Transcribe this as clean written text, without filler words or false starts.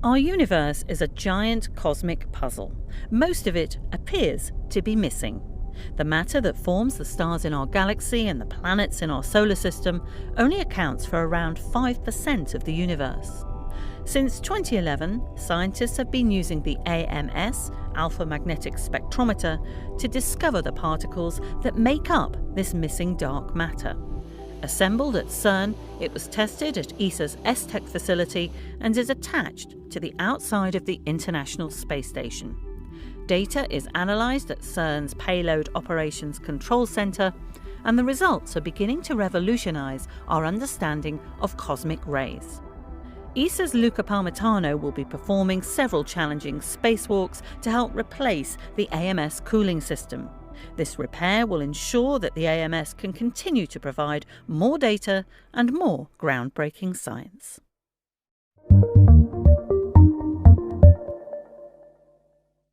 Our universe is a giant cosmic puzzle. Most of it appears to be missing. The matter that forms the stars in our galaxy and the planets in our solar system only accounts for around 5% of the universe. Since 2011, scientists have been using the AMS, Alpha Magnetic Spectrometer, to discover the particles that make up this missing dark matter. Assembled at CERN, it was tested at ESA's ESTEC facility and is attached to the outside of the International Space Station. Data is analysed at CERN's Payload Operations Control Centre, and the results are beginning to revolutionise our understanding of cosmic rays. ESA's Luca Parmitano will be performing several challenging spacewalks to help replace the AMS cooling system. This repair will ensure that the AMS can continue to provide more data and more groundbreaking science.